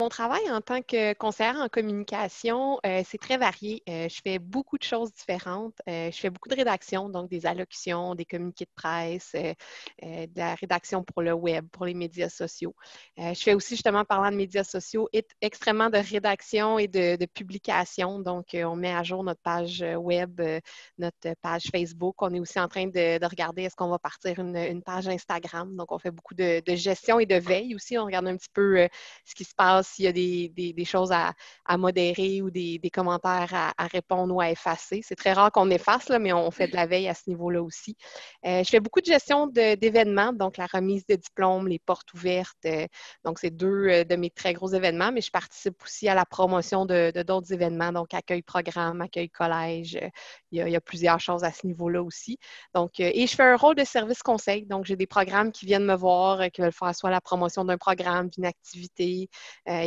Mon travail en tant que conseillère en communication, c'est très varié. Je fais beaucoup de choses différentes. Je fais beaucoup de rédaction, donc des allocutions, des communiqués de presse, de la rédaction pour le web, pour les médias sociaux. Je fais aussi, justement, parlant de médias sociaux, extrêmement de rédaction et de publication. Donc, on met à jour notre page web, notre page Facebook. On est aussi en train de regarder est-ce qu'on va partir une page Instagram. Donc, on fait beaucoup de gestion et de veille aussi. On regarde un petit peu ce qui se passe, s'il y a des choses à modérer ou des commentaires à répondre ou à effacer. C'est très rare qu'on efface, là, mais on fait de la veille à ce niveau-là aussi. Je fais beaucoup de gestion d'événements, donc la remise de diplômes, les portes ouvertes. Donc, c'est deux de mes très gros événements, mais je participe aussi à la promotion de d'autres événements, donc accueil programme, accueil collège. Il y a plusieurs choses à ce niveau-là aussi. Donc, et je fais un rôle de service conseil. Donc, j'ai des programmes qui viennent me voir, qui veulent faire soit la promotion d'un programme, d'une activité,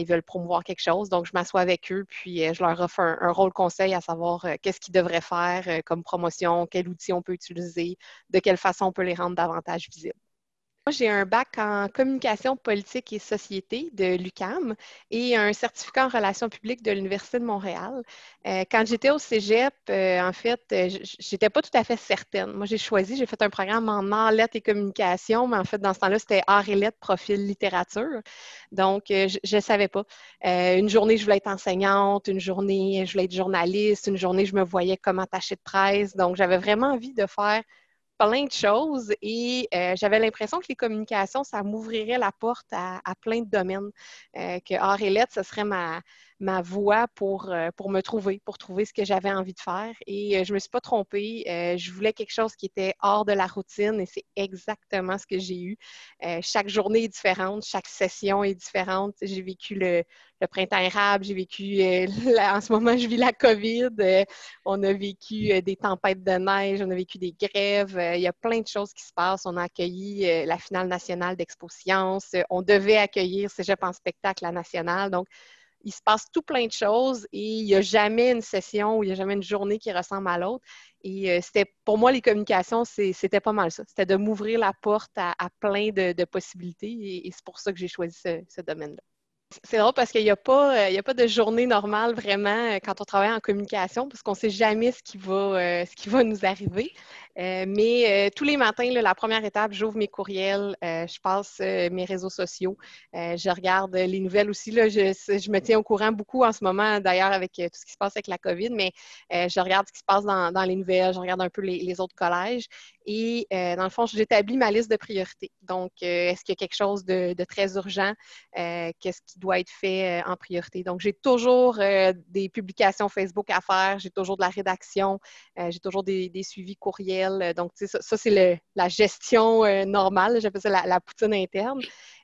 ils veulent promouvoir quelque chose. Donc, je m'assois avec eux, puis je leur offre un rôle conseil à savoir qu'est-ce qu'ils devraient faire comme promotion, quel outil on peut utiliser, de quelle façon on peut les rendre davantage visibles. Moi, j'ai un bac en communication politique et société de l'UQAM et un certificat en relations publiques de l'Université de Montréal. Quand j'étais au cégep, en fait, j'étais pas tout à fait certaine. Moi, j'ai fait un programme en arts, lettres et communication, mais en fait, dans ce temps-là, c'était arts et lettres, profil littérature. Donc, je ne savais pas. Une journée, je voulais être enseignante, une journée, je voulais être journaliste, une journée, je me voyais comme attachée de presse. Donc, j'avais vraiment envie de faire plein de choses et j'avais l'impression que les communications, ça m'ouvrirait la porte à plein de domaines. Que art et lettres, ce serait ma voie pour trouver ce que j'avais envie de faire. Et je ne me suis pas trompée. Je voulais quelque chose qui était hors de la routine et c'est exactement ce que j'ai eu. Chaque journée est différente, chaque session est différente. J'ai vécu le printemps érable, j'ai vécu, en ce moment, je vis la COVID. On a vécu des tempêtes de neige, on a vécu des grèves. Il y a plein de choses qui se passent. On a accueilli la finale nationale d'Expo Science. On devait accueillir Cégep en spectacle à National. Donc, il se passe tout plein de choses et il n'y a jamais une session ou il n'y a jamais une journée qui ressemble à l'autre. Et c'était, pour moi, les communications, c'était pas mal ça. C'était de m'ouvrir la porte à plein de possibilités et c'est pour ça que j'ai choisi ce domaine-là. C'est drôle parce qu'il n'y a pas de journée normale vraiment quand on travaille en communication parce qu'on ne sait jamais ce qui va nous arriver. Mais tous les matins, là, la première étape, j'ouvre mes courriels, je passe mes réseaux sociaux, je regarde les nouvelles aussi. Là, je me tiens au courant beaucoup en ce moment, d'ailleurs, avec tout ce qui se passe avec la COVID, mais je regarde ce qui se passe dans les nouvelles, je regarde un peu les autres collèges. Et dans le fond, j'établis ma liste de priorités. Donc, est-ce qu'il y a quelque chose de très urgent? Qu'est-ce qui doit être fait en priorité? Donc, j'ai toujours des publications Facebook à faire, j'ai toujours de la rédaction, j'ai toujours des suivis courriels. Donc, tu sais, ça c'est la gestion normale, j'appelle ça la poutine interne.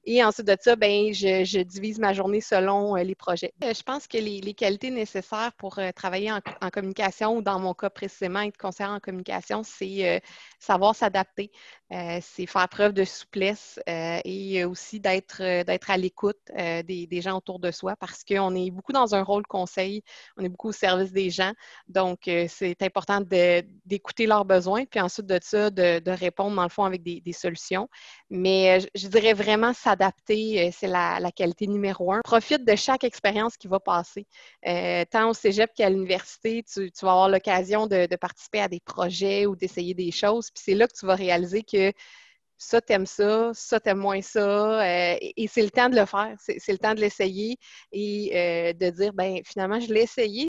Et ensuite de ça, ben, je divise ma journée selon les projets. Je pense que les qualités nécessaires pour travailler en communication, ou dans mon cas précisément, être conseillère en communication, c'est savoir s'adapter, c'est faire preuve de souplesse et aussi d'être à l'écoute des gens autour de soi parce qu'on est beaucoup dans un rôle conseil, on est beaucoup au service des gens. Donc, c'est important d'écouter leurs besoins, puis ensuite de ça, de répondre dans le fond avec des solutions. Mais je dirais vraiment s'adapter, c'est la qualité numéro un. Profite de chaque expérience qui va passer. Tant au cégep qu'à l'université, tu vas avoir l'occasion de participer à des projets ou d'essayer des choses. Puis c'est là que tu vas réaliser que ça, t'aimes moins ça. Et c'est le temps de le faire. C'est le temps de l'essayer et de dire, ben finalement, je l'ai essayé.